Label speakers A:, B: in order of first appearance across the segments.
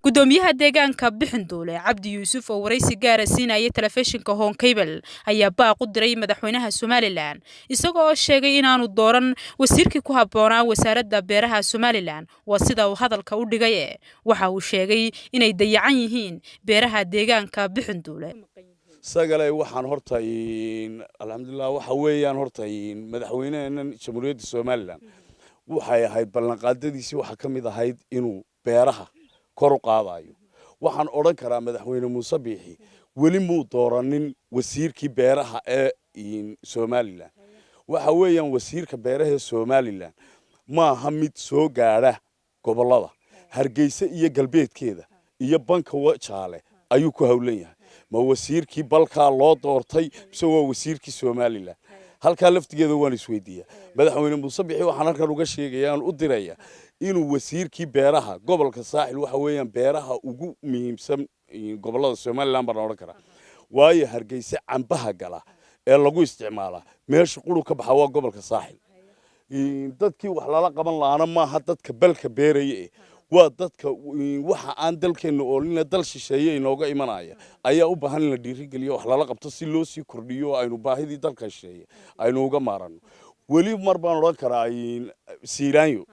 A: gudoomiyaha deegaanka Bixinduule Cabdi Yuusuf oo wareysi gaar ah siinaya telefishinka Home Cable ayaa baaq u diray madaxweynaha Somaliland isagoo sheegay in aanu dooran wasiirkii ku habboonaa wasaaradda beeraha Somaliland waa sida uu hadalka u dhigay waxa uu sheegay inay dayacan yihiin beeraha deegaanka Bixinduule
B: sagalay waxaan horta alxamdulillah waxa weeyaan horta madaxweynaha jamhuuriyadda Somaliland waxay ahayd ballanqaadadiisii waxa kamid ahayd inuu beeraha kor u qaadayo waxaan oran karaa madaxweyne Muuse Biixi weli muu dooranin wasiirkii beeraha ee Somaliland waxa weeyaan wasiirka beeraha Somaliland ma aha mid soo gaara gobolada Hargeysa iyo galbeedkeeda iyo banka Wajaale ayuu ku hawlan yahay ma wasiirkii balka loo doortay isagoo wasiirkii Somaliland halka laftigeeda waan isweydiiyaa madaxweyne Muuse Biixi waxaan halkan uga sheegayaan u diraya inuu wasiirkii beeraha gobolka Saaxil waxa weeyaan beeraha ugu muhiimsan gobolada Somaliland baan oran karaa waayo Hargeysa cambaha gala ee lagu isticmaala meesha quru ka baxa waa gobolka Saaxil dadkii wax lala qaban laana maaha dadka balka beeraya waa dadka waxa aan dalkeena oo lina dal shisheeye inooga imanaya ayaa u baahan in la dhiirigeliyo wax lala qabto si loo sii kordhiyo aynu baahidii dalka shisheeye aynu uga maarano wali mar baan oran karaa Siiraanyo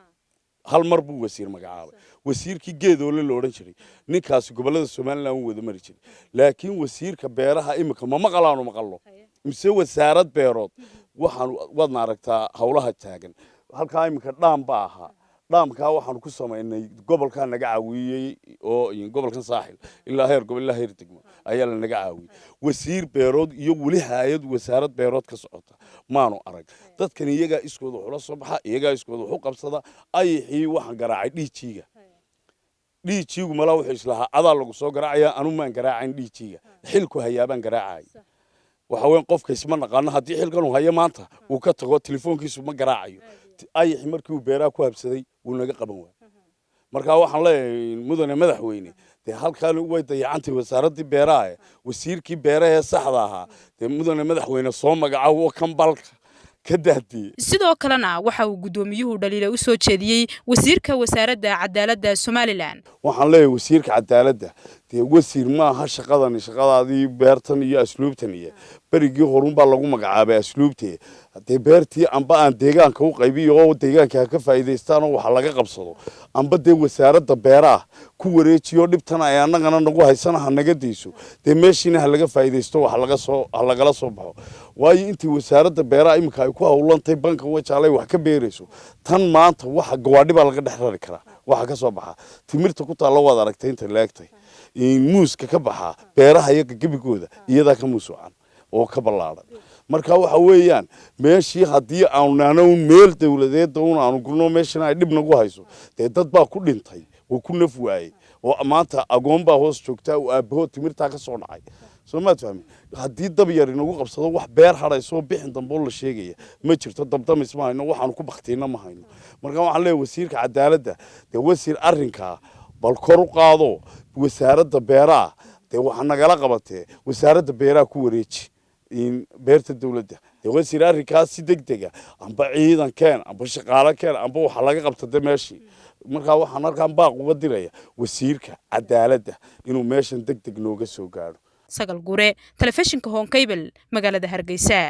B: hal mar buu wasiir magacaabay wasiirkii geedoole la oran jiray ninkaas gobolada Somaliland uu wada mari jiray laakiin wasiirka beeraha imika ma maqlaano maqallo mise wasaarad beerood waxaan wad aragtaa hawlaha taagan halka imika dhaam baa ahaa dhaamka waxaan ku sameynay gobolka naga caawiyay oo gobolkan Saaxil ilaa heer gobol ilaa heer degmo ayaa la naga caawiyay wasiir beerood iyo wali hay'ad wasaarad beerood ka socota maanu arag dadkan iyaga iskooda xula soo baxa iyaga iskooda wuxuu qabsada ayixii waxaan garaacay dhiijigu mala wuxuu islaha adaa lagu soo garaacaya anu maan garaacayn dhiijiga xilku hayaabaan garaacay waxa weyn qofka isma naqaan hadii xilkan uu hayo maanta uu ka tago telefoonkiisu ma garaacayo ayixii markii uu beeraha ku habsaday uu naga qaban waay marka waxaan leeyahay mudane madaxweyne de halkaan way dayacantay wasaaradii beeraha wasiirkii beeraha saxda ahaa de mudane madaxweyne soo magacaabo kan balka
A: sidoo kalena waxa uu gudoomiyuhu dhaliilay u soo jeediyay wasiirka wasaaradda cadaaladda Somaliland
B: waxaan leeyahay wasiirka cadaaladda de wasiir ma aha shaqadaadii beertan iyo asluubtan iyo barigii horun baa lagu magacaabay asluubtee de beertii amba aan deegaanka u qaybiyo oo deegaanka ka faa'iideystaan oo waxa laga qabsado amba de wasaaradda beeraha ku wareejiyo dhibtan ay annagana nagu haysanaha naga deyso de meeshina laga faa'iideysto waxa lagala soo baxo waayo intii wasaaradda beeraha imika ay ku hawlantay banka Wajaale wax ka beerayso tan maanta waxa gawaadhi baa laga dhexrari karaa waxa ka soo baxa timirta ku taalo wada aragtay inta leegtay muuska ka baxa beeraha iyaga gabigooda iyada ka muusucan oo ka ballaaran marka waxa weeyaan meeshii hadii aanu meel dawladeed aanu gurno meeshana ay dib nagu hayso dad baa ku dhintay oo ku naf waayay oo maanta agoon baa hoos joogta oo aabahood timirta ka soo dhacay Soomaad fahmi hadii dab yar inagu qabsado wax beer harayso bixin dambe la sheegaya ma jirto dabdam ismaayno waxaan ku baqtiina ma hayno marka waxaan leeyahay wasiirka cadaaladda de wasiir arrinka bal kor u qaado wasaaradda beeraha de waxa nagala qabatay wasaaradda beeraha ku wareeji beerta dawladda de wasiir arrinkaas si degdeg ah amba ciidan keen amba shaqaale keen amba waxa laga qabtay meeshii marka waxaan halkaan baaq uga diraya wasiirka cadaaladda inuu meeshan degdeg nooga soo gaaro
A: Sagal Gure telefishinka Home Cable magaalada Hargeysa